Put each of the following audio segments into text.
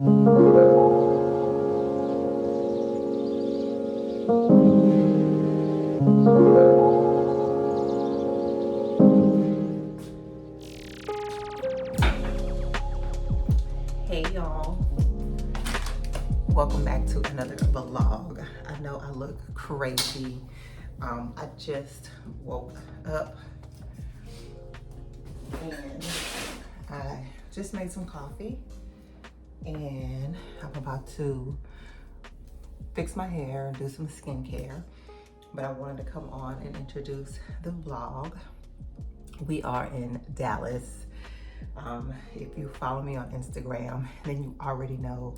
Hey y'all, welcome back to another vlog. I know I look crazy. I just woke up and I just made some coffee and I'm about to fix my hair and do some skincare, but I wanted to come on and introduce the vlog. We are in Dallas. If you follow me on Instagram, then you already know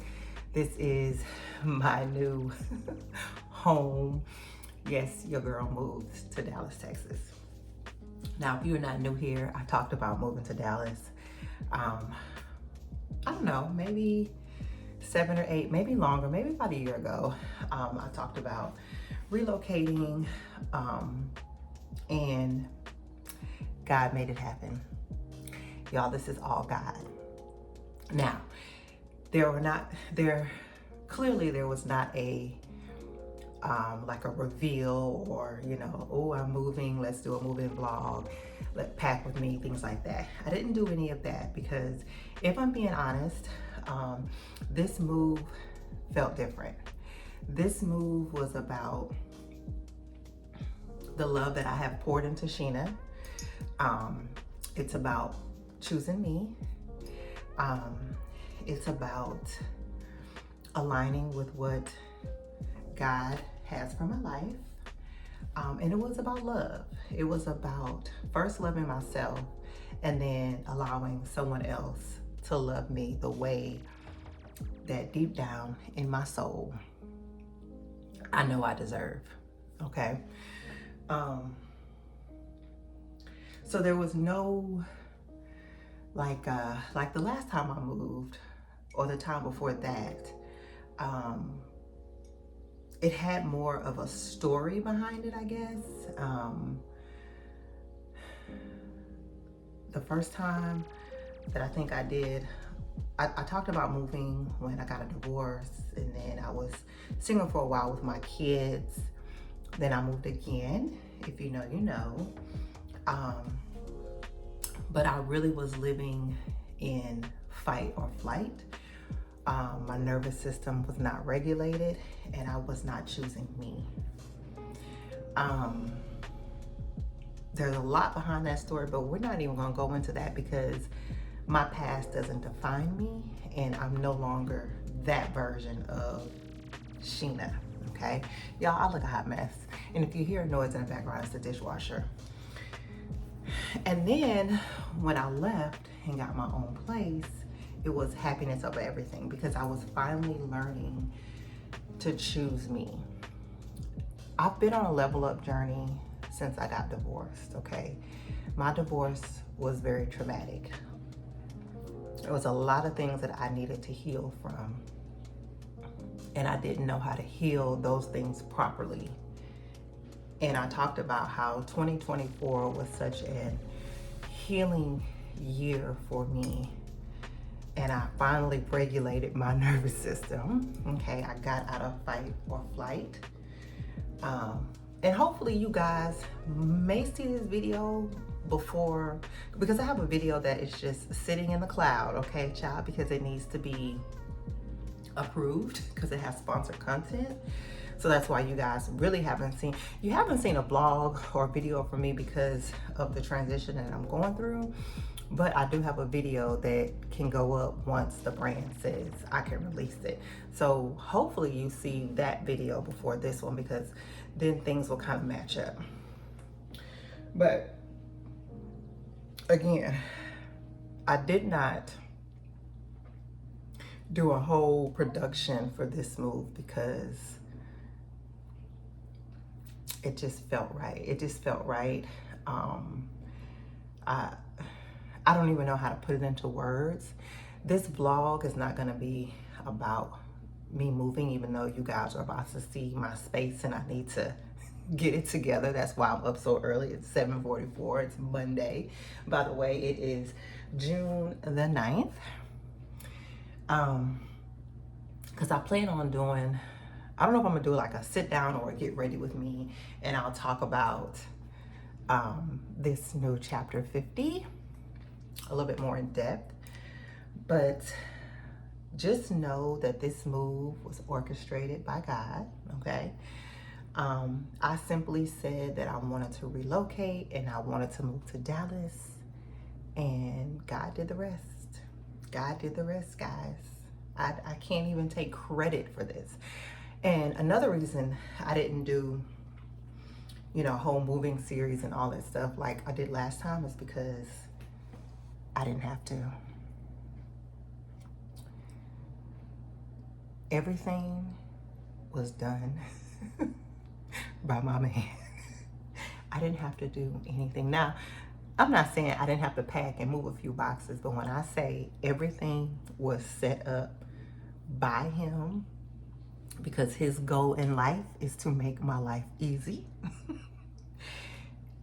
this is my new home. Yes, your girl moved to Dallas, Texas. Now, if you're not new here, I talked about moving to Dallas. I don't know, maybe 7 or 8, maybe longer, maybe about a year ago. I talked about relocating, and God made it happen. Y'all, this is all God. Now, clearly there was not a, like a reveal or, you know, oh, I'm moving, let's do a moving vlog, pack with me, things like that. I didn't do any of that because if I'm being honest, this move felt different. This move was about the love that I have poured into Sheena. It's about choosing me. It's about aligning with what God has for my life. And it was about love. It was about first loving myself and then allowing someone else to love me the way that deep down in my soul, I know I deserve, okay? So there was no, like the last time I moved or the time before that, it had more of a story behind it, I guess. The first time that I think I did, I talked about moving when I got a divorce, and then I was single for a while with my kids. Then I moved again. If you know, you know. But I really was living in fight or flight. My nervous system was not regulated and I was not choosing me. There's a lot behind that story, but we're not even gonna go into that because my past doesn't define me and I'm no longer that version of Sheena, okay? Y'all, I look a hot mess. And if you hear a noise in the background, it's the dishwasher. And then when I left and got my own place, it was happiness over everything because I was finally learning to choose me. I've been on a level up journey since I got divorced, okay? My divorce was very traumatic. There was a lot of things that I needed to heal from, and I didn't know how to heal those things properly. And I talked about how 2024 was such a healing year for me. And I finally regulated my nervous system. Okay, I got out of fight or flight. And hopefully you guys may see this video before, because I have a video that is just sitting in the cloud, okay, child, because it needs to be approved because it has sponsored content. So that's why you guys really haven't seen a vlog or a video from me because of the transition that I'm going through. But I do have a video that can go up once the brand says I can release it. So hopefully you see that video before this one because then things will kind of match up. But again, I did not do a whole production for this move because it just felt right. It just felt right. I don't even know how to put it into words. This vlog is not gonna be about me moving, even though you guys are about to see my space and I need to get it together. That's why I'm up so early. It's 7:44, it's Monday. By the way, it is June the 9th. because I plan on doing, I don't know if I'm gonna do like a sit down or a get ready with me, and I'll talk about this new chapter 50 a little bit more in depth. But just know that this move was orchestrated by God, okay? I simply said that I wanted to relocate and I wanted to move to Dallas, and God did the rest. God did the rest, guys. I can't even take credit for this. And another reason I didn't do, you know, a whole moving series and all that stuff like I did last time is because I didn't have to. Everything was done by my man. I didn't have to do anything. Now, I'm not saying I didn't have to pack and move a few boxes, but when I say everything was set up by him, because his goal in life is to make my life easy,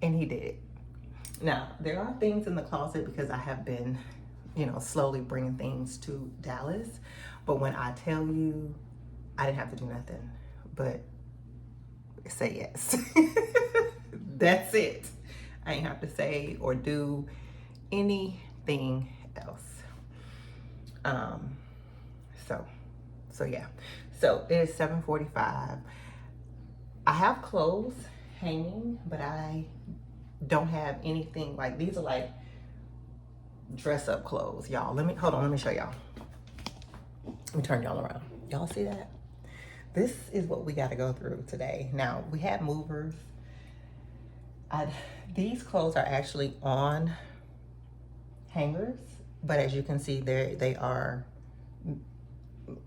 and he did it. Now, there are things in the closet because I have been, you know, slowly bringing things to Dallas, but when I tell you I didn't have to do nothing but say yes. That's it. I ain't have to say or do anything else. So yeah. So it is 7:45. I have clothes hanging, but I don't have anything like these are like dress up clothes, y'all. Hold on, let me show y'all. Let me turn y'all around. Y'all see that? This is what we got to go through today. Now, we had movers. These clothes are actually on hangers, but as you can see, they are,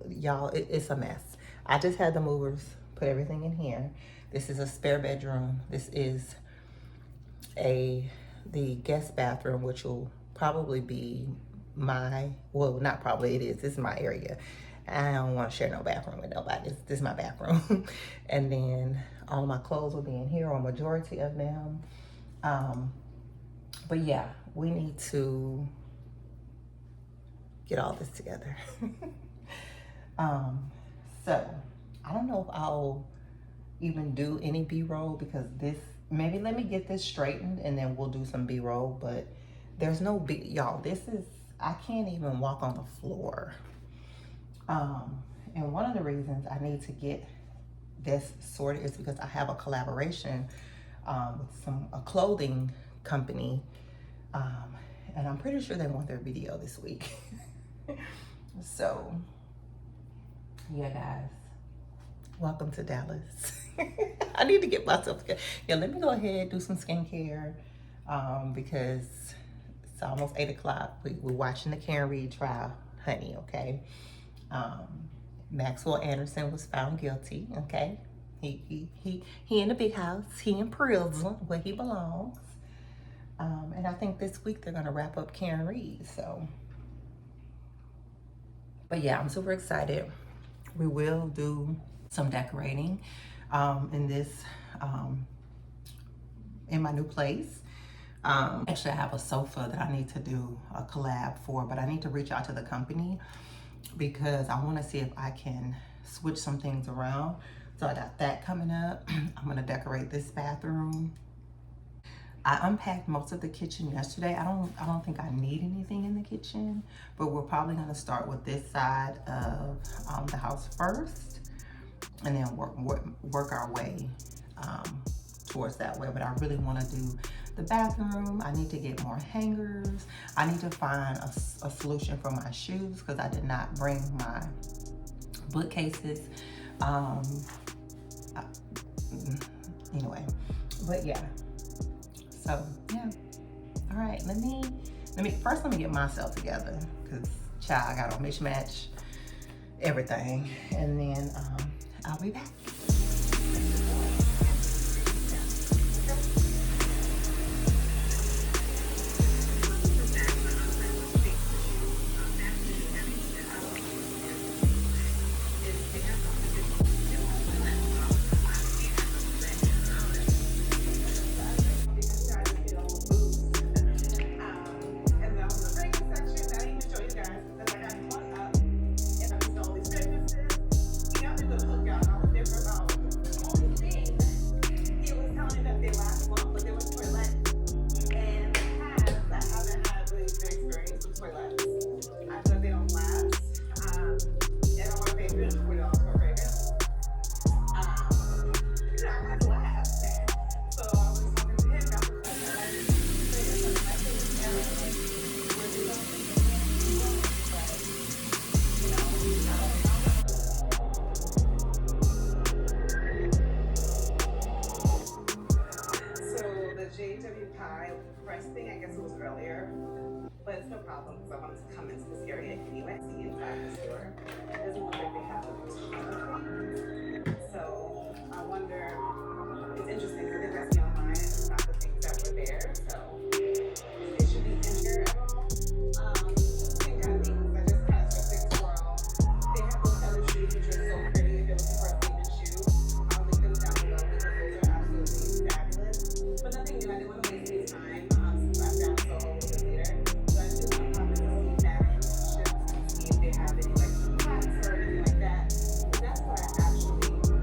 y'all, it's a mess. I just had the movers put everything in here. This is a spare bedroom. This is the guest bathroom, which will probably be well, not probably, it is. This is my area. I don't want to share no bathroom with nobody. This is my bathroom. And then all of my clothes will be in here, or a majority of them. But yeah, we need to get all this together. So I don't know if I'll even do any B-roll because maybe let me get this straightened and then we'll do some B-roll, but there's no y'all, I can't even walk on the floor. And one of the reasons I need to get this sorted is because I have a collaboration with a clothing company, and I'm pretty sure they want their video this week. So yeah, guys, welcome to Dallas. I need to get myself together. Yeah, let me go ahead and do some skincare because it's almost 8 o'clock. We're watching the Karen Reed trial, honey, okay? Maxwell Anderson was found guilty, okay? He in the big house. He in prison where he belongs. And I think this week they're gonna wrap up Karen Reed, so. But yeah, I'm super excited. We will do some decorating in my new place. Actually, I have a sofa that I need to do a collab for, but I need to reach out to the company because I want to see if I can switch some things around. So I got that coming up. I'm gonna decorate this bathroom. I unpacked most of the kitchen yesterday. I don't think I need anything in the kitchen, but we're probably gonna start with this side of the house first, and then work our way towards that way. But I really want to do the bathroom. I need to get more hangers. I need to find a solution for my shoes because I did not bring my bookcases. Anyway, but yeah. So yeah. All right. Let me get myself together because child, I got to mismatch everything, and then I'll be back. price thing. I guess it was earlier, but it's no problem because I wanted to come into this area anyway. See inside the store. It doesn't look like they have a ton of things. So I wonder, it's interesting because they messed me online and it's not the things that were there. So it should be in here at all. Thing got me because I just kind of took a quick twirl. They have those other shoes which are so pretty if you're looking for a statement shoe. I'll link them down below because those are absolutely fabulous. But nothing new. I didn't want to waste any time since I'm down so a little bit later. So I do want to pop into see Madden ships and see if they have any like hats or anything like that. But that's what I actually I'm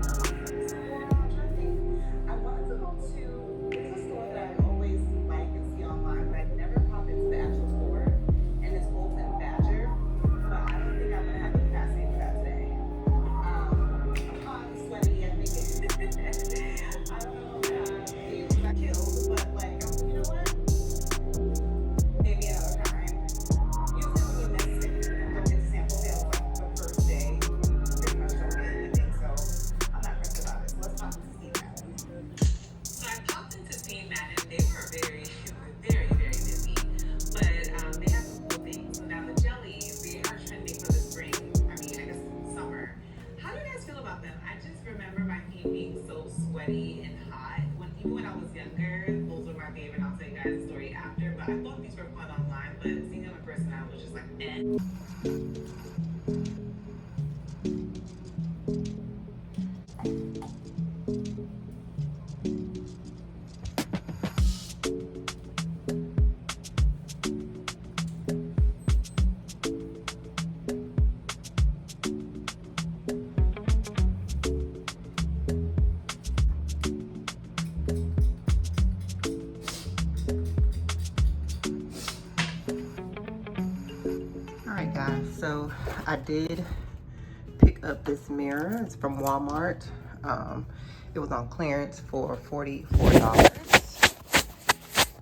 trying to think. I wanted to go to it's a store that I always like and see online, but I never pop into the actual store. And it's Bolton Badger, but I don't think I'm gonna have the capacity for that today. I'm hot and sweaty. I think I don't know if I got killed, but like you know what? Maybe another time. Usually when you miss it, you don't get to sample sales like the first day. You pretty much don't get anything, so I'm not pressed about it. So let's talk to Steve Madden. So I popped into Steve Madden. They were very, very busy, but they have some cool things. So now the jellies, they are trending for the spring. I mean, I guess summer. How do you guys feel about them? I just remember my feet being so sweaty and hot. Even when I was younger, those were my favorite. I'll tell you guys the story after. But I thought these were fun online, but seeing them in person, I was just like, eh. Alright guys, so I did pick up this mirror. It's from Walmart. It was on clearance for $44.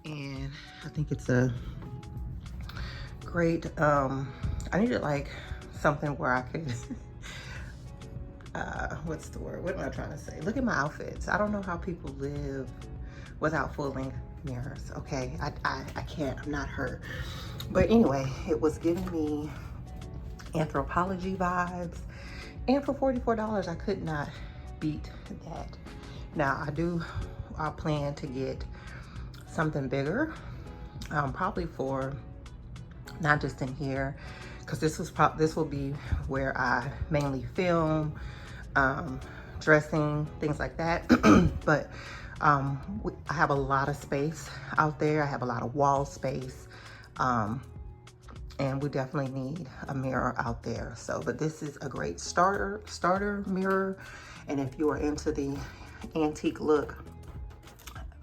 And I think it's a great, I needed like something where I could, what's the word? What am I trying to say? Look at my outfits. I don't know how people live without full length mirrors. Okay, I can't, I'm not her. But anyway, it was giving me Anthropology vibes. And for $44, I could not beat that. Now I plan to get something bigger, probably for not just in here, because this will be where I mainly film, dressing, things like that. But I have a lot of space out there. I have a lot of wall space, and we definitely need a mirror out there. So, but this is a great starter mirror. And if you are into the antique look,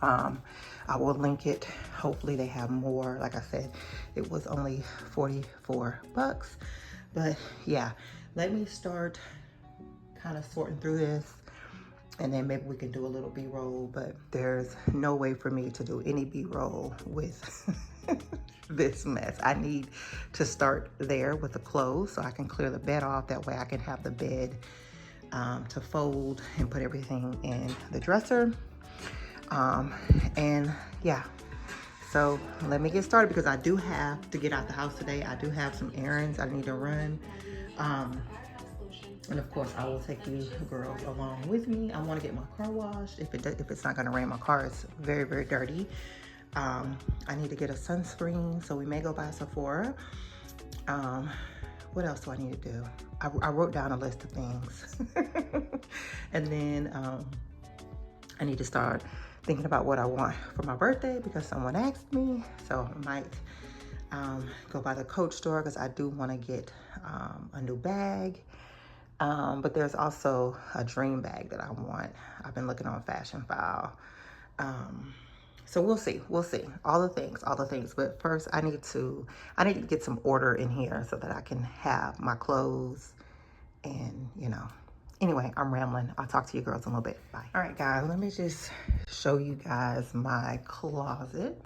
I will link it. Hopefully they have more. Like I said, it was only 44 bucks. But yeah, let me start kind of sorting through this, and then maybe we can do a little B-roll. But there's no way for me to do any B-roll with this mess. I need to start there with the clothes so I can clear the bed off. That way I can have the bed to fold and put everything in the dresser. And yeah, so let me get started because I do have to get out the house today. I do have some errands I need to run. And of course I will take you girls along with me. I want to get my car washed. If it's not going to rain, my car is very, very dirty. I need to get a sunscreen, so we may go by Sephora. What else do I need to do? I wrote down a list of things. And then I need to start thinking about what I want for my birthday because someone asked me. So I might go by the Coach store because I do want to get a new bag. But there's also a dream bag that I want. I've been looking on Fashion File. So we'll see, all the things. But first I need to get some order in here so that I can have my clothes and, you know. Anyway, I'm rambling. I'll talk to you girls in a little bit. Bye. All right, guys, let me just show you guys my closet.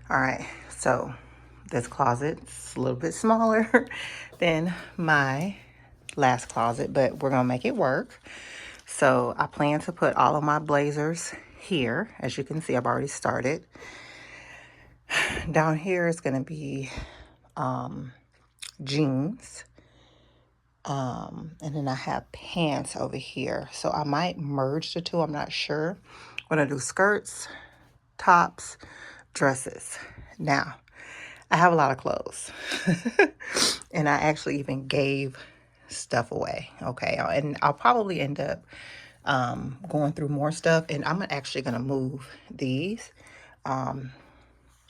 All right, so this closet's a little bit smaller than my last closet, but we're gonna make it work. So I plan to put all of my blazers here. As you can see, I've already started. Down here is going to be jeans. And then I have pants over here. So I might merge the two. I'm not sure. I'm going to do skirts, tops, dresses. Now, I have a lot of clothes. And I actually even gave stuff away. Okay. And I'll probably end up going through more stuff. And I'm actually going to move these. I'm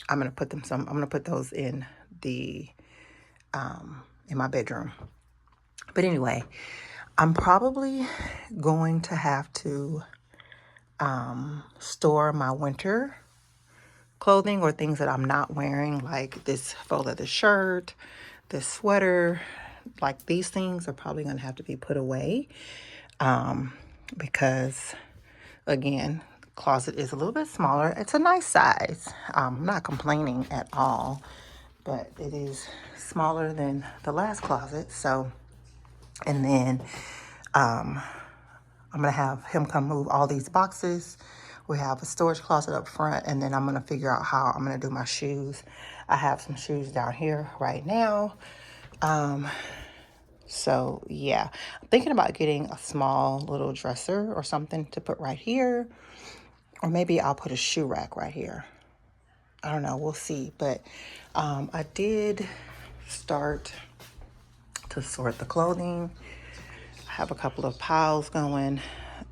going to put I'm going to put those in in my bedroom. But anyway, I'm probably going to have to store my winter clothing or things that I'm not wearing, like this faux leather shirt, this sweater. Like these things are probably going to have to be put away because, again, the closet is a little bit smaller. It's a nice size. I'm not complaining at all, but it is smaller than the last closet. So, and then I'm going to have him come move all these boxes. We have a storage closet up front, and then I'm going to figure out how I'm going to do my shoes. I have some shoes down here right now. So yeah, I'm thinking about getting a small little dresser or something to put right here. Or maybe I'll put a shoe rack right here. I don't know. We'll see. But I did start to sort the clothing. I have a couple of piles going.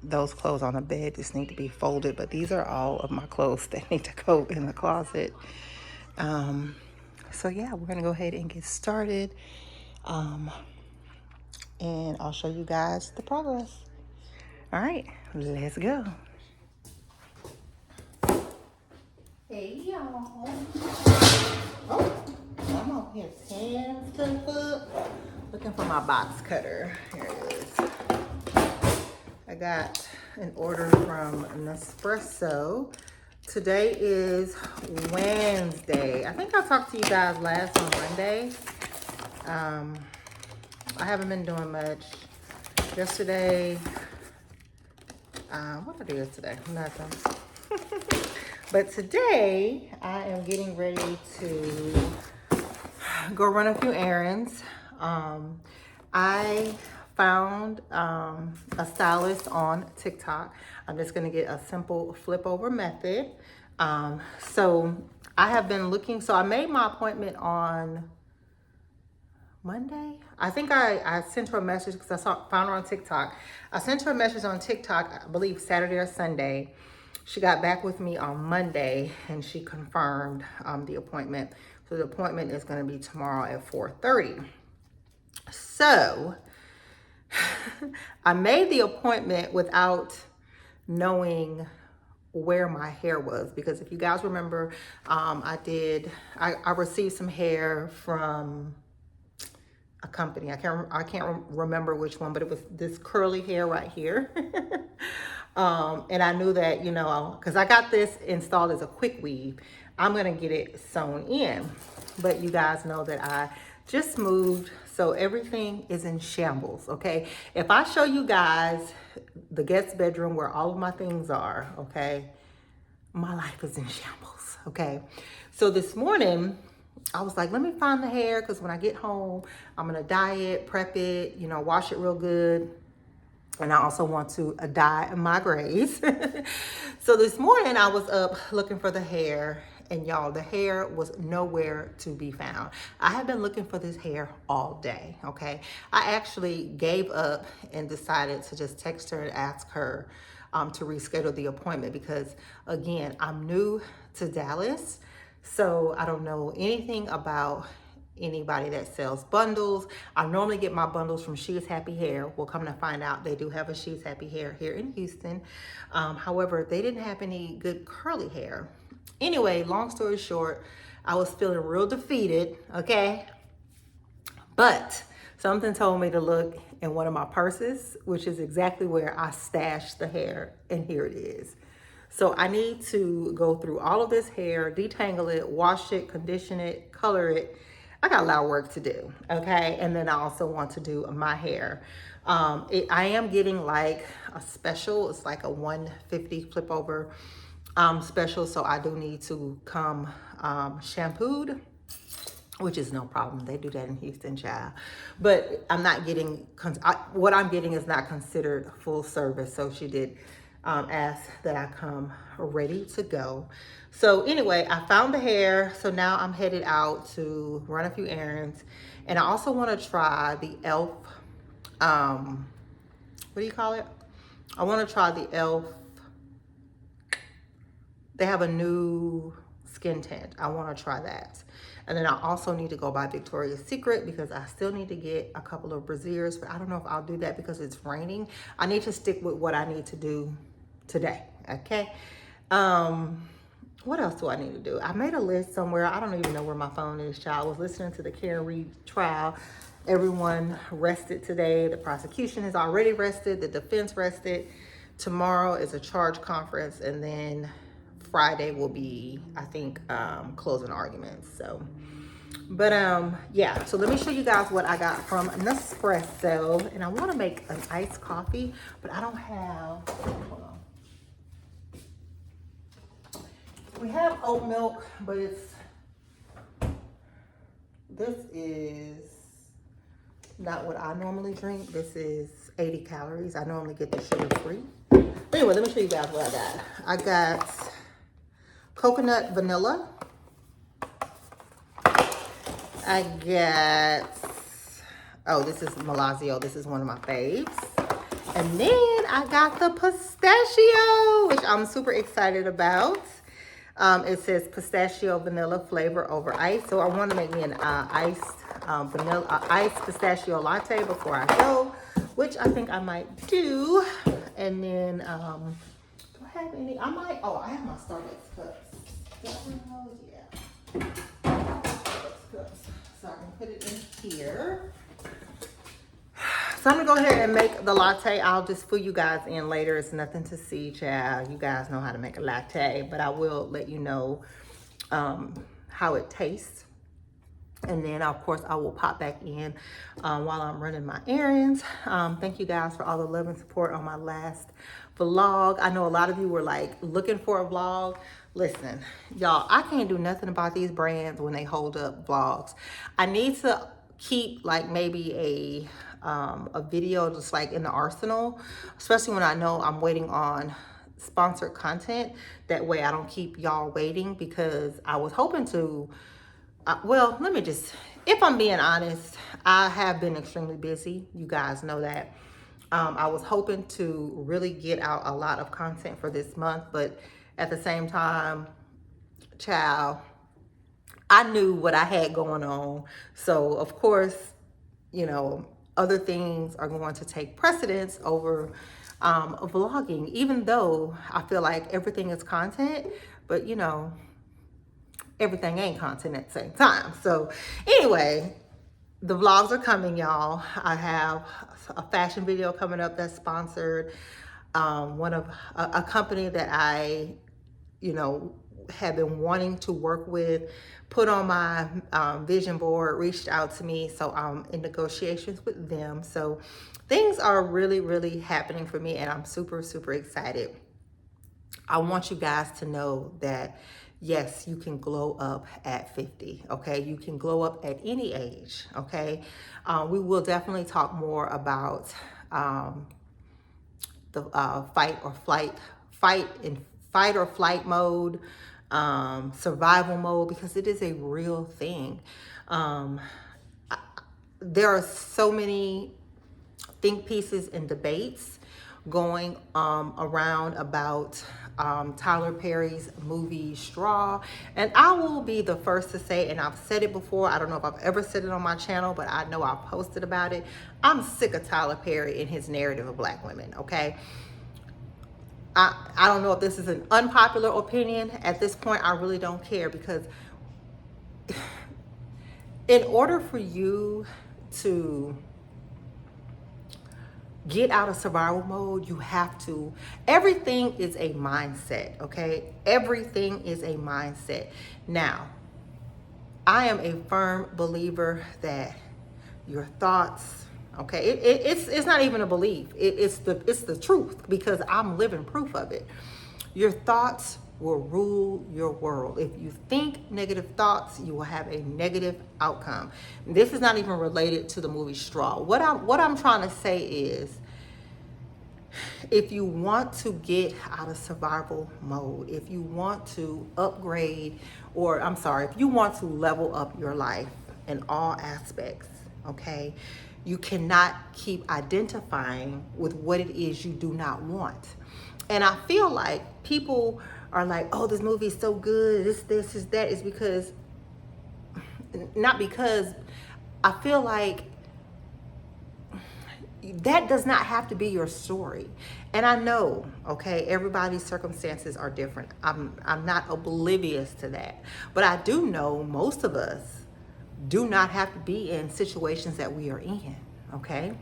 Those clothes on the bed just need to be folded, but these are all of my clothes that need to go in the closet. So yeah, we're gonna go ahead and get started, and I'll show you guys the progress. All right, let's go. Hey y'all. Oh, I'm over here pants to the foot, looking for my box cutter. Here it is. I got an order from Nespresso. Today is Wednesday. I think I talked to you guys last on Monday. I haven't been doing much. Yesterday, what did I do yesterday? Nothing. But today, I am getting ready to go run a few errands. I found a stylist on TikTok. I'm just gonna get a simple flip over method. So I have been looking, so I made my appointment on Monday. I think I sent her a message because found her on TikTok. I sent her a message on TikTok, I believe Saturday or Sunday. She got back with me on Monday and she confirmed the appointment. So the appointment is going to be tomorrow at 4:30. So I made the appointment without knowing where my hair was, because if you guys remember, I received some hair from a company. I can't remember which one, but it was this curly hair right here. And I knew that, because I got this installed as a quick weave, I'm gonna get it sewn in. But you guys know that I just moved, so everything is in shambles, okay? If I show you guys the guest bedroom where all of my things are, okay, my life is in shambles, okay? So this morning, I was like, let me find the hair, because when I get home, I'm gonna dye it, prep it, wash it real good. And I also want to dye my grays. So this morning I was up looking for the hair, and y'all, the hair was nowhere to be found. I have been looking for this hair all day, okay? I actually gave up and decided to just text her and ask her to reschedule the appointment because, again, I'm new to Dallas, so I don't know anything about anybody that sells bundles. I normally get my bundles from She's Happy Hair. We'll come to find out they do have a She's Happy Hair here in Houston. However, they didn't have any good curly hair. Anyway, long story short, I was feeling real defeated, okay? But something told me to look in one of my purses, which is exactly where I stashed the hair, and here it is. So I need to go through all of this hair, detangle it, wash it, condition it, color it. I got a lot of work to do, okay? And then I also want to do my hair. I am getting like a special, it's like a 150 flip over special, so I do need to come shampooed, which is no problem. They do that in Houston, child. But I'm not getting, what I'm getting is not considered full service. So she did ask that I come ready to go. So anyway, I found the hair. So now I'm headed out to run a few errands. And I also want to try the e.l.f. What do you call it? I want to try the e.l.f. They have a new skin tint. I want to try that. And then I also need to go by Victoria's Secret because I still need to get a couple of brassieres, but I don't know if I'll do that because it's raining. I need to stick with what I need to do today, okay? What else do I need to do? I made a list somewhere. I don't even know where my phone is, child. I was listening to the Karen Reed trial. Everyone rested today. The prosecution has already rested. The defense rested. Tomorrow is a charge conference, and then Friday will be, I think, closing arguments. So, but yeah. So let me show you guys what I got from Nespresso, and I want to make an iced coffee, but I don't have. Hold on. We have oat milk, but this is not what I normally drink. This is 80 calories. I normally get the sugar free. Anyway, let me show you guys what I got. I got coconut vanilla. I got, oh, this is Malazio. This is one of my faves. And then I got the pistachio, which I'm super excited about. It says pistachio vanilla flavor over ice. So I want to make me an iced pistachio latte before I go, which I think I might do. And then, do I have any? I might, oh, I have my Starbucks cups. Did I bring those? Yeah. Starbucks cups. So I can put it in here. So I'm gonna go ahead and make the latte. I'll just fill you guys in later. It's nothing to see, child. You guys know how to make a latte, but I will let you know how it tastes. And then, of course, I will pop back in while I'm running my errands. Thank you guys for all the love and support on my last vlog. I know a lot of you were like looking for a vlog. Listen, y'all, I can't do nothing about these brands when they hold up vlogs. I need to keep like maybe a video just like in the arsenal, especially when I know I'm waiting on sponsored content. That way I don't keep y'all waiting, because I was hoping to well, let me just, if I'm being honest, I have been extremely busy. You guys know that. I was hoping to really get out a lot of content for this month, but at the same time, child, I knew what I had going on. So of course, you know, other things are going to take precedence over vlogging, even though I feel like everything is content, but you know, everything ain't content at the same time. So anyway, the vlogs are coming, y'all. I have a fashion video coming up that's sponsored. One of a company that I, you know, have been wanting to work with, put on my vision board, reached out to me. So I'm in negotiations with them. So things are really, really happening for me, and I'm super, super excited. I want you guys to know that yes, you can glow up at 50, okay? You can glow up at any age, okay? We will definitely talk more about the fight or flight mode, survival mode, because it is a real thing. There are so many think pieces and debates going around about Tyler Perry's movie Straw. And I will be the first to say, and I've said it before, I don't know if I've ever said it on my channel, but I know I've posted about it. I'm sick of Tyler Perry and his narrative of Black women, okay? I don't know if this is an unpopular opinion. At this point, I really don't care, because in order for you to get out of survival mode, you have to, everything is a mindset, okay? Everything is a mindset. Now, I am a firm believer that your thoughts, okay, it's not even a belief. It's the truth, because I'm living proof of it. Your thoughts will rule your world. If you think negative thoughts, you will have a negative outcome. This is not even related to the movie Straw. What I'm trying to say is, if you want to get out of survival mode, if you want to upgrade, or I'm sorry, if you want to level up your life in all aspects, okay, you cannot keep identifying with what it is you do not want. And I feel like people are like, oh, this movie is so good, this is that, is because, not because, I feel like that does not have to be your story. And I know, okay, everybody's circumstances are different. I'm not oblivious to that. But I do know most of us do not have to be in situations that we are in, okay?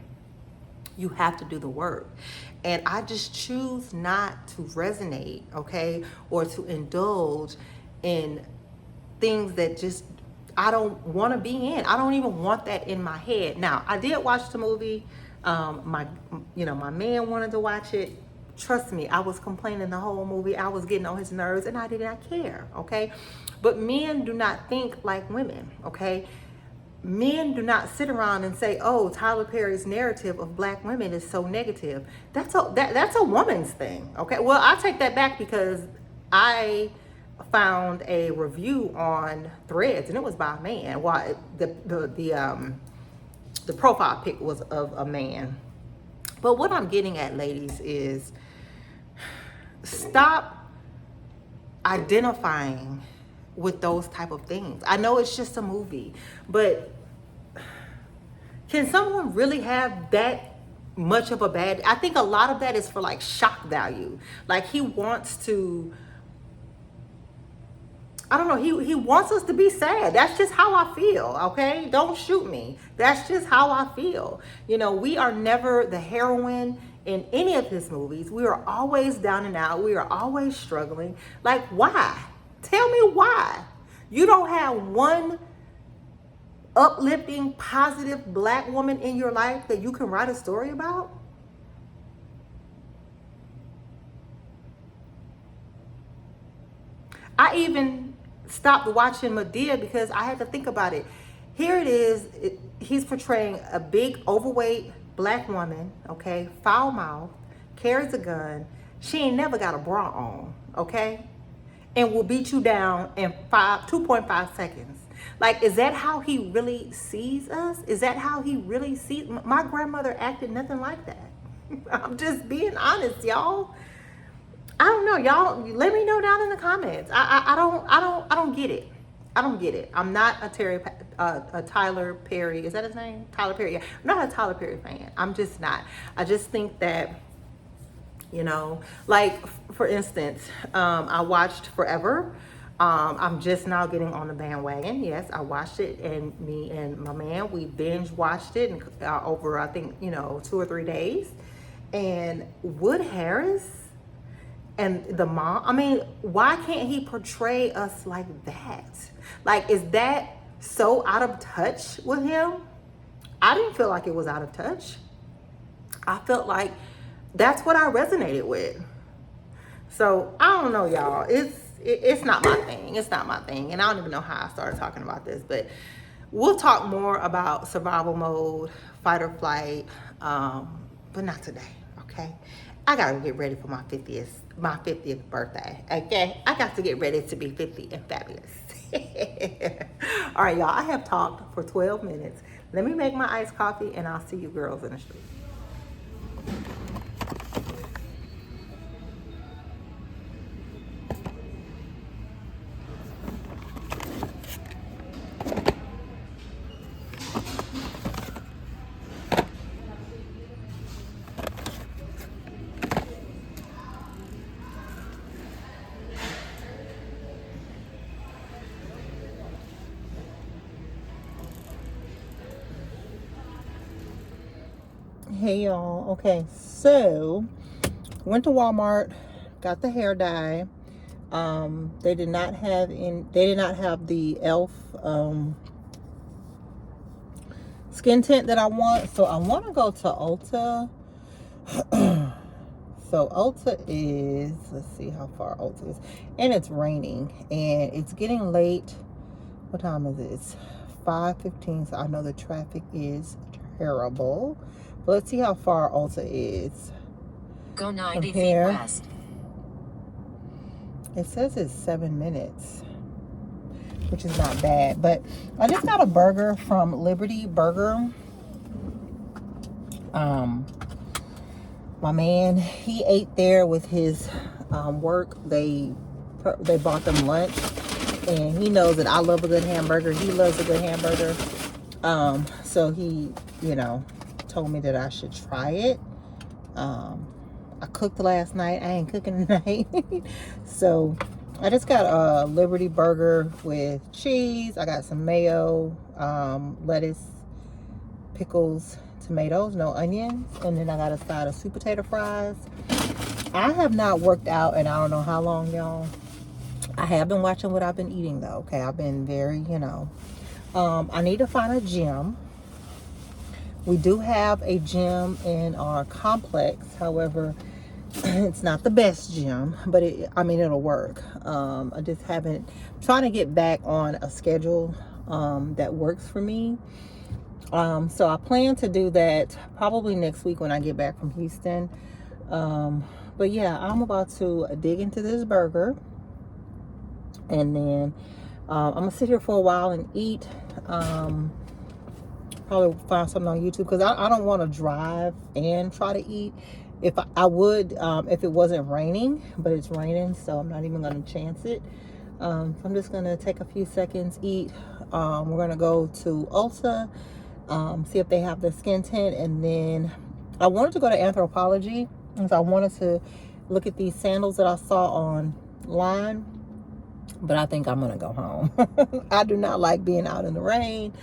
You have to do the work. And I just choose not to resonate, okay, or to indulge in things that just I don't want to be in. I don't even want that in my head. Now, I did watch the movie. My man wanted to watch it. Trust me, I was complaining the whole movie. I was getting on his nerves, and I did not care, okay? But men do not think like women, okay? Men do not sit around and say, oh, Tyler Perry's narrative of black women is so negative. That's a woman's thing, okay? Well, I take that back, because I found a review on Threads, and it was by a man. Well, the profile pic was of a man. But what I'm getting at, ladies, is stop identifying with those type of things. I know it's just a movie, but can someone really have that much of a bad? I think a lot of that is for like shock value. Like he wants to, I don't know, he wants us to be sad. That's just how I feel, okay? Don't shoot me. That's just how I feel. You know, we are never the heroine in any of his movies. We are always down and out. We are always struggling. Like, why? Tell me why. You don't have one uplifting, positive black woman in your life that you can write a story about? I even stopped watching Madea because I had to think about it. Here it is. He's portraying a big, overweight black woman, okay, foul mouth, carries a gun. She ain't never got a bra on, okay, and will beat you down in 2.5 seconds. Like, is that how he really sees us? Is that how he really sees? My grandmother acted nothing like that. I'm just being honest, y'all. I don't know, y'all. Let me know down in the comments. I don't get it. I don't get it. I'm not a Tyler Perry. Is that his name? Tyler Perry. Yeah. I'm not a Tyler Perry fan. I'm just not. I just think that, you know, like for instance, I watched Forever. I'm just now getting on the bandwagon. Yes, I watched it, and me and my man, we binge watched it over, I think, 2 or 3 days. And Wood Harris and the mom, I mean, why can't he portray us like that? Like, is that so out of touch with him? I didn't feel like it was out of touch. I felt like that's what I resonated with. So I don't know, y'all. It's not my thing. It's not my thing. And I don't even know how I started talking about this, but we'll talk more about survival mode, fight or flight, but not today, okay? I gotta get ready for my 50th birthday, okay? I got to get ready to be 50 and fabulous. All right, y'all, I have talked for 12 minutes. Let me make my iced coffee, and I'll see you girls in the street. Hey y'all, okay, so went to Walmart, got the hair dye. They did not have the elf skin tint that I want, so I want to go to Ulta So Ulta is, let's see how far Ulta is. And it's raining and it's getting late. What time is it? It's 5:15, so I know the traffic is terrible. But let's see how far Ulta is. Go 90 feet west. It says it's 7 minutes, which is not bad. But I just got a burger from Liberty Burger. My man, he ate there with his work. They bought them lunch, and he knows that I love a good hamburger. He loves a good hamburger. So he, told me that I should try it. I cooked last night. I ain't cooking tonight. So I just got a Liberty Burger with cheese. I got some mayo, lettuce, pickles, tomatoes, no onions, and then I got a side of sweet potato fries. I have not worked out and I don't know how long, y'all. I have been watching what I've been eating though. Okay, I've been very, I need to find a gym. We do have a gym in our complex. However, it's not the best gym, but it'll work. I just haven't trying to get back on a schedule that works for me. So I plan to do that probably next week when I get back from Houston. But yeah, I'm about to dig into this burger, and then I'm gonna sit here for a while and eat. Probably find something on YouTube because I don't want to drive and try to eat. If I would, if it wasn't raining, but it's raining, so I'm not even gonna chance it. So I'm just gonna take a few seconds, eat. We're gonna go to Ulta, see if they have the skin tint, and then I wanted to go to Anthropologie because I wanted to look at these sandals that I saw online, but I think I'm gonna go home. I do not like being out in the rain,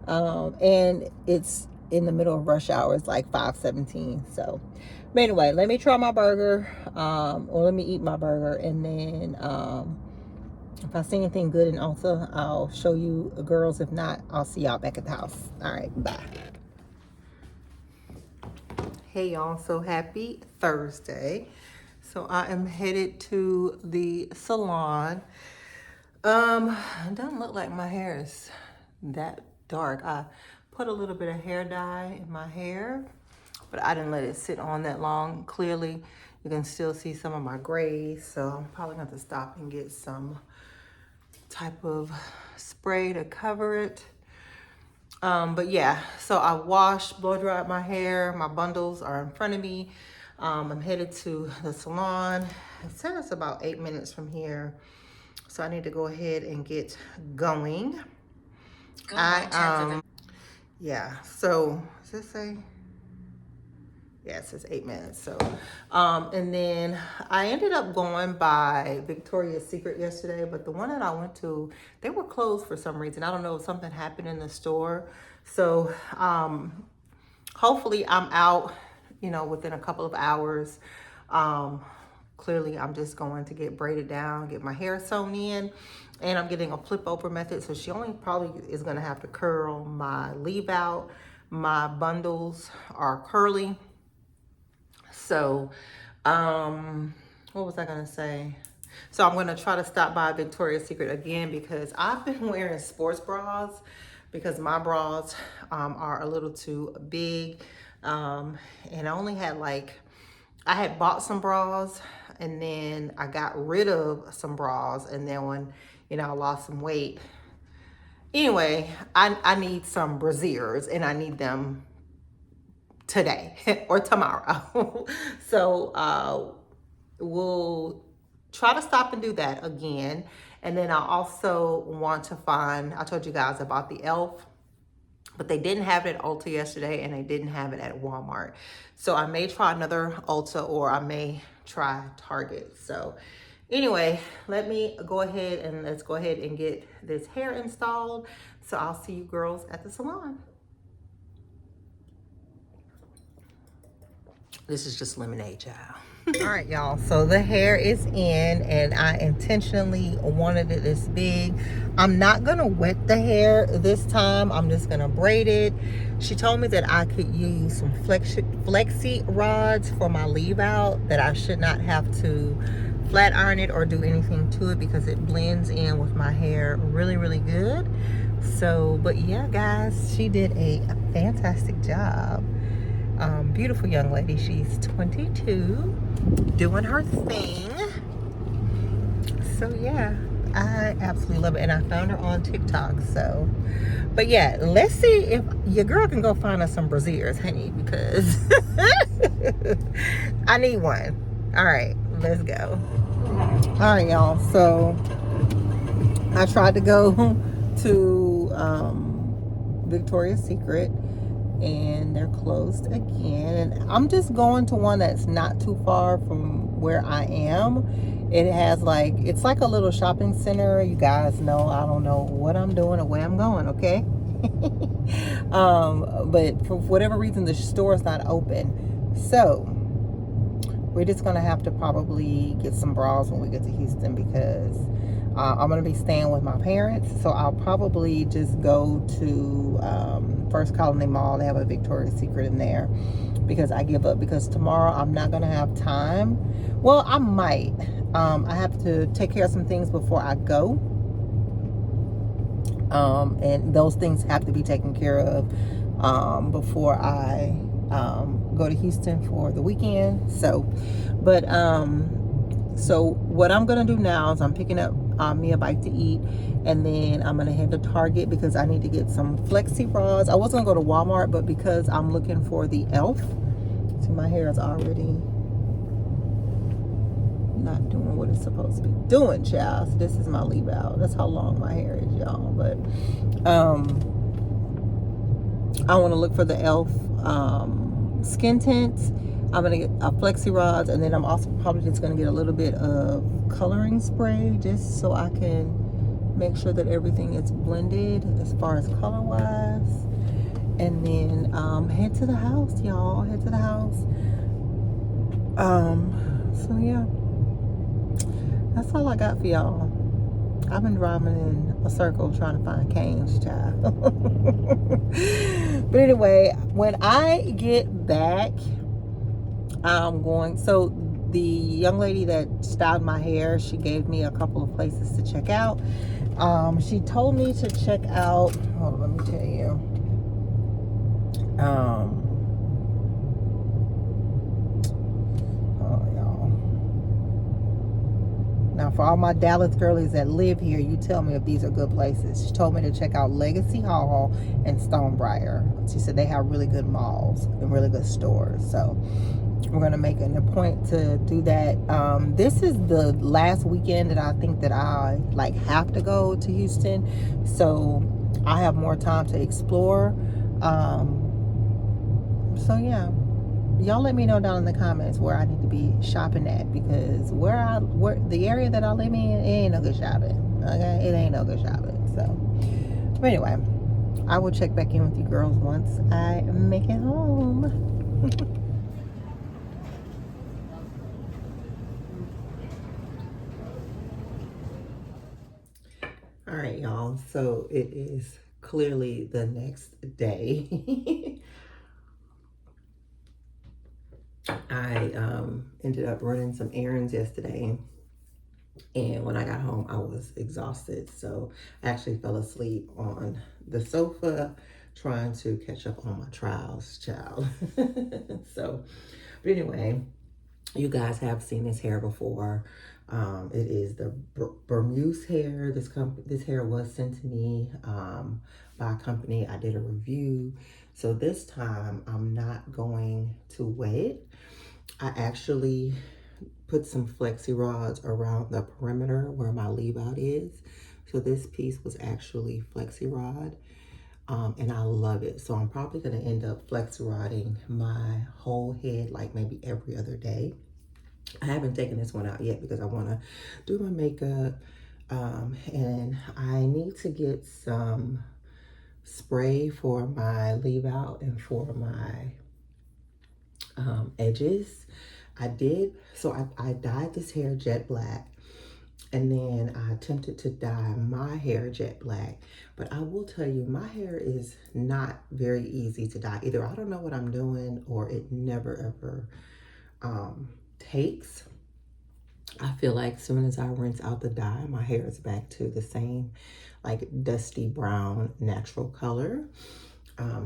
and it's in the middle of rush hour. It's like 5:17. So, but anyway, let me try my burger, or let me eat my burger, and then if I see anything good in Ulta, I'll show you girls. If not, I'll see y'all back at the house. All right, bye. Hey y'all, so happy Thursday. So I am headed to the salon. It doesn't look like my hair is that dark. I put a little bit of hair dye in my hair, but I didn't let it sit on that long. Clearly, you can still see some of my grays, so I'm probably going to have to stop and get some type of spray to cover it. But yeah, so I washed, blow dried my hair. My bundles are in front of me. I'm headed to the salon. It said it's about 8 minutes from here, so I need to go ahead and get going. Yeah, so does it say? Yeah, it says 8 minutes. So, and then I ended up going by Victoria's Secret yesterday, but the one that I went to, they were closed for some reason. I don't know if something happened in the store. So, hopefully I'm out, within a couple of hours. Clearly I'm just going to get braided down, get my hair sewn in, and I'm getting a flip over method. So she only probably is gonna have to curl my leave out. My bundles are curly. So, what was I gonna say? So I'm gonna try to stop by Victoria's Secret again because I've been wearing sports bras because my bras are a little too big. And I only had I had bought some bras and then I got rid of some bras, and then when, I lost some weight. Anyway, I need some brasiers and I need them today or tomorrow. So we'll try to stop and do that again. And then I also want to find, I told you guys about the e.l.f., but they didn't have it at Ulta yesterday and they didn't have it at Walmart. So I may try another Ulta or I may try Target. So anyway, let's go ahead and get this hair installed. So I'll see you girls at the salon. This is just lemonade, child. All right, y'all, so the hair is in, and I intentionally wanted it this big. I'm not gonna wet the hair this time. I'm just gonna braid it. She told me that I could use some flexi rods for my leave out, that I should not have to flat iron it or do anything to it because it blends in with my hair really, really good. So, but yeah, guys, she did a fantastic job. Beautiful young lady. She's 22, doing her thing. So yeah, I absolutely love it, and I found her on TikTok. So, but yeah, let's see if your girl can go find us some brassieres, honey, because I need one. All right, let's go. All right, y'all, so I tried to go to Victoria's Secret, and they're closed again. And I'm just going to one that's not too far from where I am. It has like, it's like a little shopping center. You guys know I don't know what I'm doing or where I'm going, okay? But for whatever reason, the store is not open. So we're just gonna have to probably get some bras when we get to Houston, because I'm gonna be staying with my parents. So I'll probably just go to First Colony Mall. They have a Victoria's Secret in there, because I give up, because tomorrow I'm not gonna have time. Well, I might. I have to take care of some things before I go, and those things have to be taken care of before I go to Houston for the weekend. So, but so what I'm gonna do now is I'm picking up me a bite to eat, and then I'm gonna head to Target because I need to get some flexi rods. I was gonna go to Walmart, but because I'm looking for the elf, see, my hair is already not doing what it's supposed to be doing, child. So this is my leave out. That's how long my hair is, y'all. But I want to look for the elf skin tints. I'm gonna get a flexi rods, and then I'm also probably just gonna get a little bit of coloring spray, just so I can make sure that everything is blended as far as color wise. And then head to the house, y'all. Head to the house. So yeah, that's all I got for y'all. I've been driving in a circle trying to find canes, child. But anyway, when I get back, I'm going, so the young lady that styled my hair, she gave me a couple of places to check out. She told me to check out, hold on, let me tell you. Now, for all my Dallas girlies that live here, you tell me if these are good places. She told me to check out Legacy Hall and Stonebriar. She said they have really good malls and really good stores. So we're going to make it a point to do that. This is the last weekend that I think that I like have to go to Houston. So I have more time to explore. So yeah. Y'all let me know down in the comments where I need to be shopping at, because where the area that I live in, it ain't no good shopping. Okay, it ain't no good shopping. So, but anyway, I will check back in with you girls once I make it home. All right, y'all. So it is clearly the next day. I ended up running some errands yesterday, and when I got home I was exhausted, so I actually fell asleep on the sofa trying to catch up on my trials, child. So, but anyway, you guys have seen this hair before. It is the Bermuse hair. This hair was sent to me by a company. I did a review. So this time I'm not going to wet it. I actually put some flexi rods around the perimeter where my leave out is. So this piece was actually flexi rod, and I love it. So I'm probably gonna end up flexi rodding my whole head like maybe every other day. I haven't taken this one out yet because I wanna do my makeup, and I need to get some spray for my leave out and for my edges. I dyed this hair jet black, and then I attempted to dye my hair jet black. But I will tell you, my hair is not very easy to dye. Either I don't know what I'm doing, or it never ever takes. I feel like as soon as I rinse out the dye, my hair is back to the same like dusty brown natural color.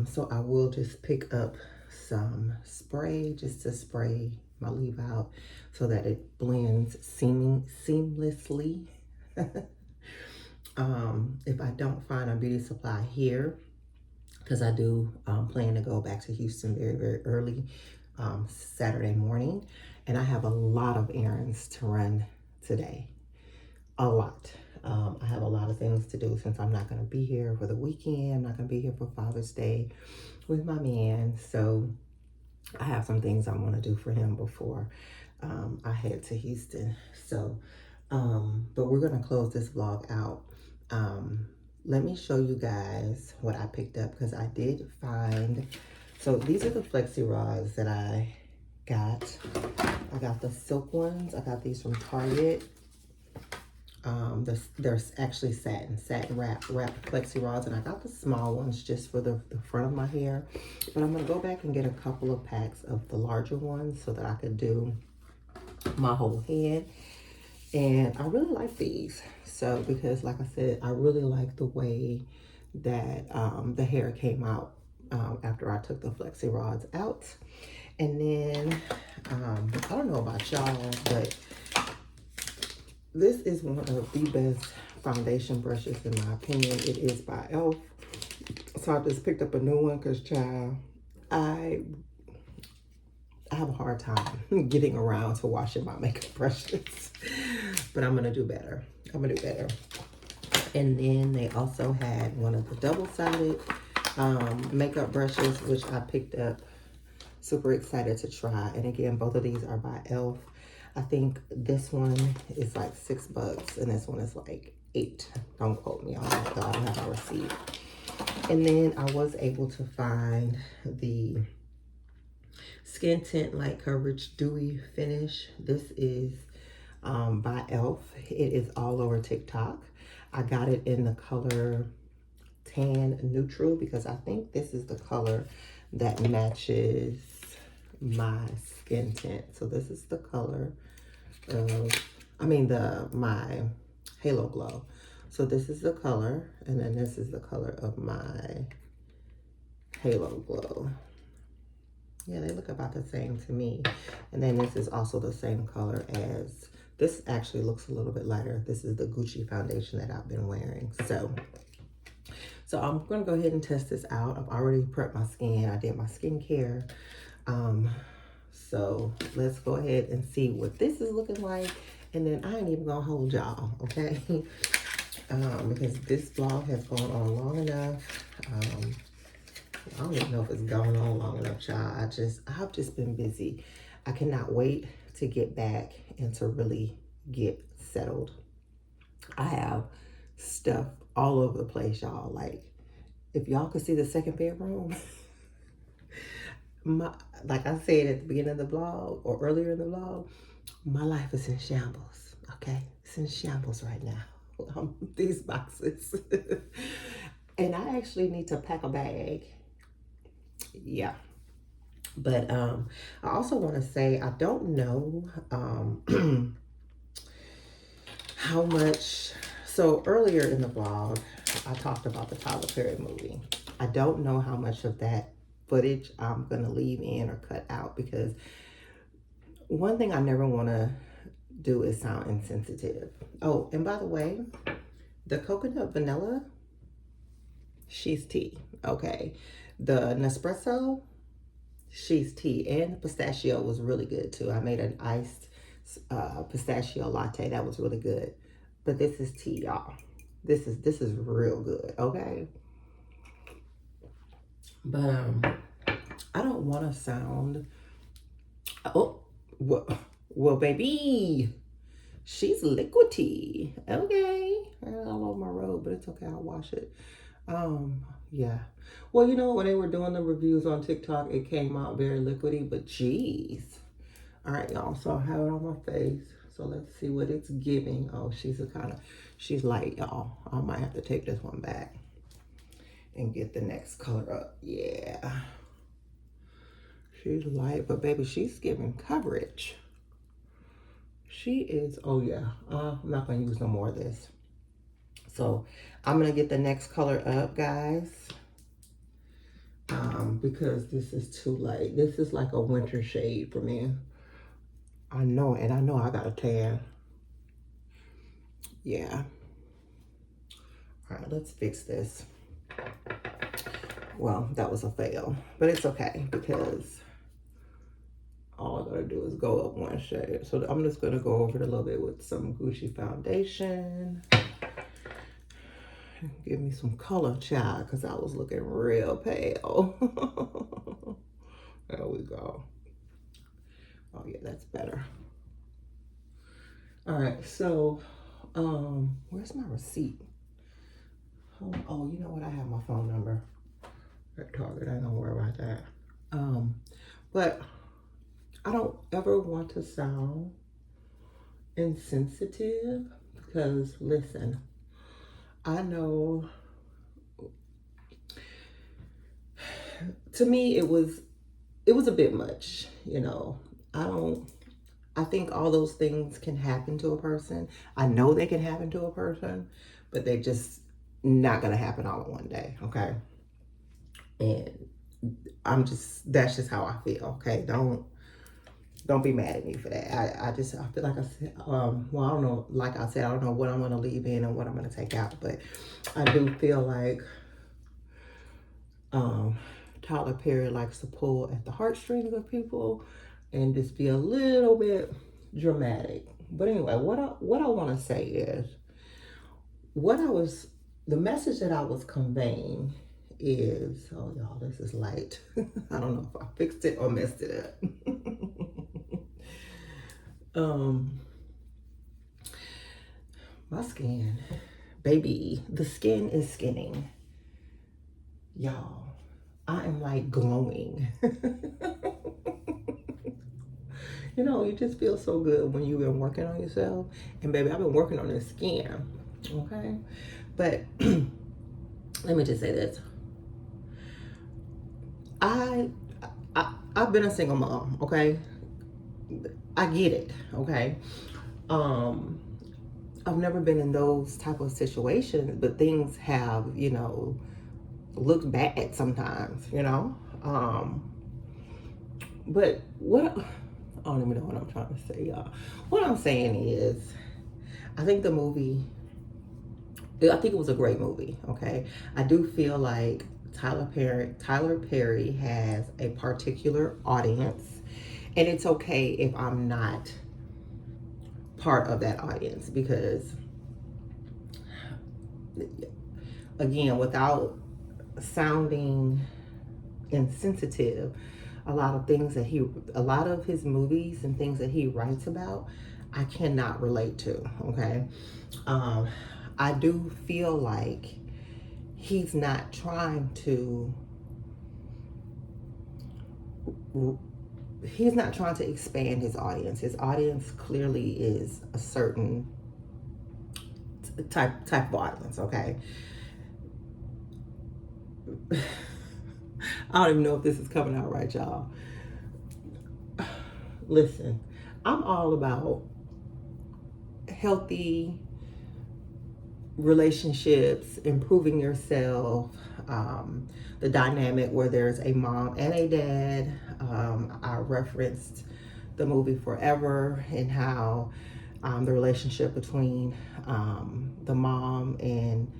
So I will just pick up some spray just to spray my leave out so that it blends seamlessly. If I don't find a beauty supply here, because I do plan to go back to Houston very, very early Saturday morning, and I have a lot of errands to run today. A lot. I have a lot of things to do since I'm not going to be here for the weekend. I'm not going to be here for Father's Day with my man. So I have some things I want to do for him before I head to Houston. So, but we're going to close this vlog out. Let me show you guys what I picked up, because I did find, so these are the flexi rods that I got. I got the silk ones. I got these from Target. There's actually satin wrap flexi rods, and I got the small ones just for the front of my hair, but I'm gonna go back and get a couple of packs of the larger ones so that I could do my whole head. And I really like these, so because like I said, I really like the way that the hair came out after I took the flexi rods out. And then I don't know about y'all, but this is one of the best foundation brushes in my opinion. It is by e.l.f. So I just picked up a new one because, child, I have a hard time getting around to washing my makeup brushes. But I'm going to do better. I'm going to do better. And then they also had one of the double-sided makeup brushes, which I picked up. Super excited to try. And again, both of these are by e.l.f. I think this one is like $6 and this one is like $8. Don't quote me on that though. I don't have a receipt. And then I was able to find the Skin Tint Light Coverage Dewy Finish. This is by e.l.f. It is all over TikTok. I got it in the color Tan Neutral because I think this is the color that matches my skin tint. So this is the color of, my Halo Glow. So this is the color, and then this is the color of my Halo Glow. Yeah, they look about the same to me. And then this is also the same color as, this actually looks a little bit lighter. This is the Gucci foundation that I've been wearing. So I'm gonna go ahead and test this out. I've already prepped my skin. I did my skincare. So let's go ahead and see what this is looking like. And then I ain't even gonna hold y'all, okay? Because this vlog has gone on long enough. I don't even know if it's gone on long enough, child. I've just been busy. I cannot wait to get back and to really get settled. I have stuff all over the place, y'all. Like, if y'all could see the second bedroom, like I said at the beginning of the vlog or earlier in the vlog, my life is in shambles, okay? It's in shambles right now. These boxes. And I actually need to pack a bag. Yeah. But I also want to say, I don't know how much. So earlier in the vlog, I talked about the Tyler Perry movie. I don't know how much of that footage I'm going to leave in or cut out, because one thing I never want to do is sound insensitive. Oh, and by the way, the coconut vanilla, she's tea, okay? The Nespresso, she's tea. And the pistachio was really good too. I made an iced pistachio latte. That was really good. But this is tea, y'all. This is real good, okay? But I don't want to sound, oh, well, baby, she's liquidy, okay? I got all over my robe, but it's okay, I'll wash it. Yeah. Well, you know, when they were doing the reviews on TikTok, it came out very liquidy, but geez, All right, y'all, so I have it on my face. So let's see what it's giving. Oh, she's light, y'all. I might have to take this one back and get the next color up. Yeah. She's light, but baby, she's giving coverage. She is, oh yeah. I'm not gonna use no more of this. So I'm gonna get the next color up, guys. Because this is too light. This is like a winter shade for me. I know, and I know I got a tan. Yeah. All right, let's fix this. Well, that was a fail, but it's okay because all I gotta do is go up one shade. So I'm just gonna go over it a little bit with some Gucci foundation. Give me some color, child, because I was looking real pale. There we go. Oh yeah, that's better. All right, so where's my receipt? Oh, you know what? I have my phone number at Target. I don't worry about that. But I don't ever want to sound insensitive because listen, I know to me it was a bit much, you know. I think all those things can happen to a person. I know they can happen to a person, but they're just not gonna happen all in one day, okay? And that's just how I feel, okay? Don't be mad at me for that. I feel like I said, well, I don't know, like I said, I don't know what I'm gonna leave in and what I'm gonna take out, but I do feel like Tyler Perry likes to pull at the heartstrings of people and just be a little bit dramatic. But anyway, what I want to say is the message that I was conveying is, oh y'all, this is light. I don't know if I fixed it or messed it up. My skin, baby, the skin is skinning. Y'all, I am like glowing. You know, you just feel so good when you've been working on yourself. And baby, I've been working on this skin, okay? But let me just say this. I've been a single mom, okay? I get it, okay? I've never been in those type of situations, but things have, you know, looked bad sometimes, you know? But I don't even know what I'm trying to say, y'all. What I'm saying is, I think it was a great movie, okay? I do feel like Tyler Perry has a particular audience, and it's okay if I'm not part of that audience, because again, without sounding insensitive, a lot of his movies and things that he writes about, I cannot relate to, okay? I do feel like he's not trying to expand his audience. His audience clearly is a certain type of audience, okay? I don't even know if this is coming out right, y'all. Listen, I'm all about healthy relationships, improving yourself, the dynamic where there's a mom and a dad. I referenced the movie Forever and how the relationship between the mom and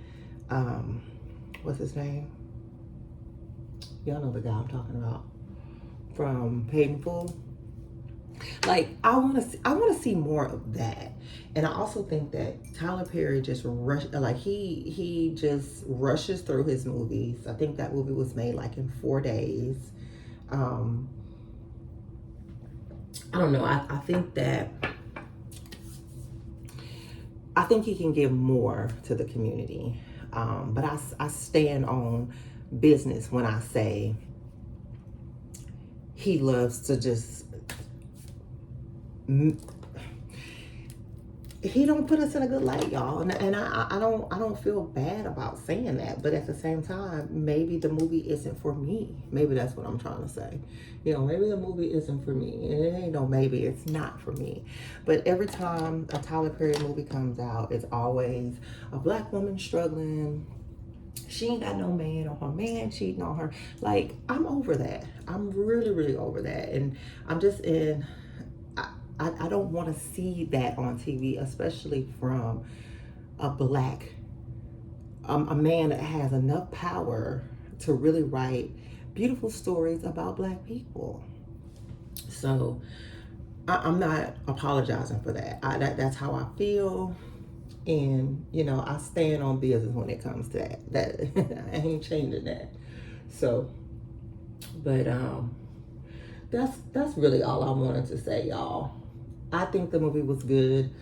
what's his name? Y'all know the guy I'm talking about from Paid in Full. Like, I want to see more of that. And I also think that Tyler Perry just he just rushes through his movies. I think that movie was made like in 4 days. I don't know. I think he can give more to the community. But I stand on business when I say he loves to just he don't put us in a good light, y'all, and I don't feel bad about saying that, but at the same time, maybe the movie isn't for me. Maybe that's what I'm trying to say. You know, maybe the movie isn't for me, and it ain't no maybe, it's not for me. But every time a Tyler Perry movie comes out, it's always a black woman struggling. She ain't got no man, or her man cheating on her. Like, I'm over that. I'm really, really over that, and I'm just in. I don't want to see that on TV, especially from a black, a man that has enough power to really write beautiful stories about black people. So I'm not apologizing for that. That's how I feel. And, you know, I stand on business when it comes to that. I ain't changing that. So, but that's really all I wanted to say, y'all. I think the movie was good.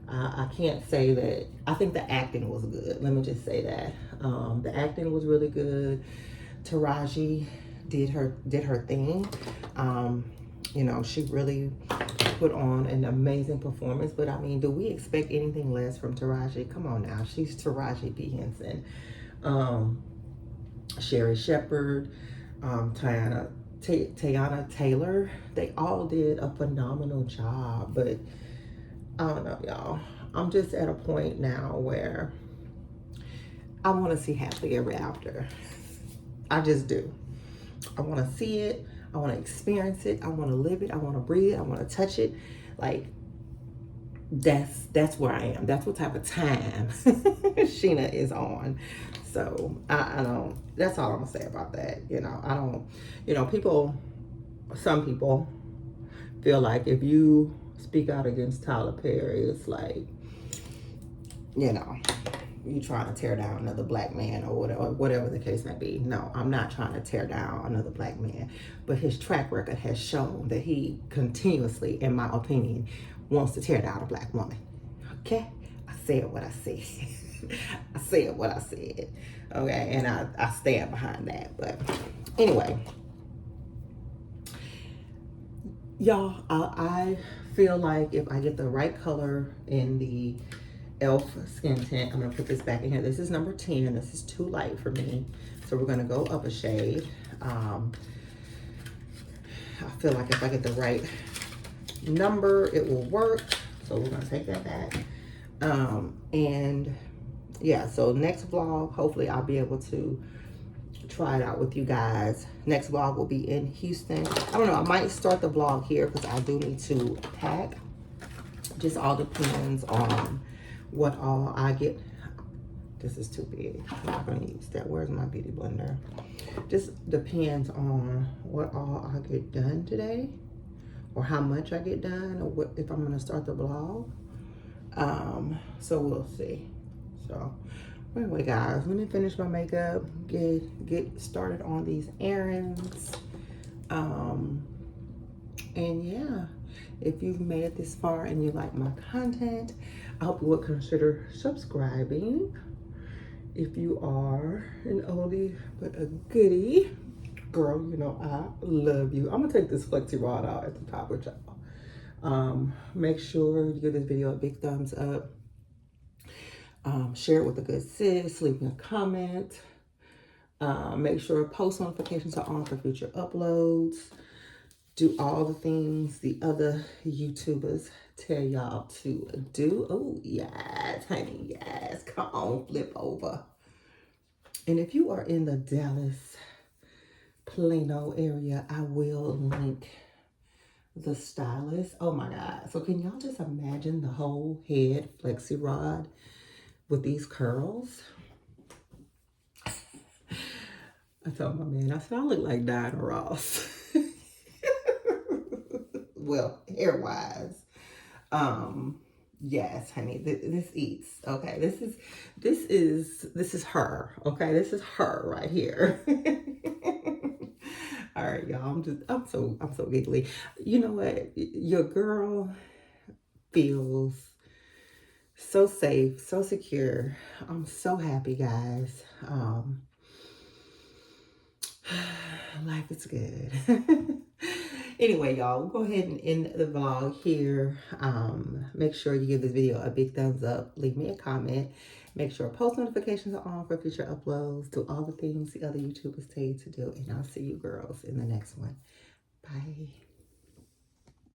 I can't say that. I think the acting was good. Let me just say that. The acting was really good. Taraji did her thing. You know, she really put on an amazing performance. But I mean, do we expect anything less from Taraji? Come on now, she's Taraji P. Henson. Sherry Shepherd, Tayana Taylor, they all did a phenomenal job. But I don't know, y'all. I'm just at a point now where I want to see happily ever after. I just do. I want to see it. I want to experience it. I want to live it. I want to breathe it. I want to touch it. Like, that's where I am. That's what type of time Sheena is on. So I don't. That's all I'm gonna say about that. You know, I don't. You know, some people feel like if you speak out against Tyler Perry, it's like, you know, you trying to tear down another black man or whatever the case may be. No, I'm not trying to tear down another black man, but his track record has shown that he continuously, in my opinion, wants to tear down a black woman. Okay, I said what I said. I said what I said. Okay, and I stand behind that. But anyway, y'all, I feel like if I get the right color in the e.l.f. skin tint, I'm gonna put this back in here. This is number 10. This is too light for me, so we're gonna go up a shade. I feel like if I get the right number, it will work. So we're gonna take that back. And yeah, so next vlog, hopefully I'll be able to try it out with you guys. Next vlog will be in Houston. I don't know, I might start the vlog here because I do need to pack. Just all depends on what all I get. This is too big. I'm not gonna use that. Where's my beauty blender? Just depends on what all I get done today, or how much I get done, or what, if I'm gonna start the vlog. So we'll see. So anyway, guys, let me finish my makeup, get started on these errands. And yeah, if you've made it this far and you like my content, I hope you would consider subscribing. If you are an oldie but a goodie, girl, you know I love you. I'm gonna take this flexi rod out at the top with y'all. Make sure you give this video a big thumbs up. Share it with a good sis. Leave me a comment. Make sure post notifications are on for future uploads. Do all the things the other YouTubers tell y'all to do. Oh, yes, honey, yes. Come on, flip over. And if you are in the Dallas, Plano area, I will link the stylist. Oh my God. So can y'all just imagine the whole head flexi rod with these curls? I told my man, I said, I look like Diana Ross. Well, hair wise. Yes, honey, this eats. Okay, this is her. Okay, this is her right here. All right, y'all. I'm so giggly. You know what? Your girl feels so safe, so secure. I'm so happy, guys. Life is good. Anyway, y'all, we'll go ahead and end the vlog here. Make sure you give this video a big thumbs up. Leave me a comment. Make sure post notifications are on for future uploads. Do all the things the other YouTubers tell you to do. And I'll see you girls in the next one. Bye.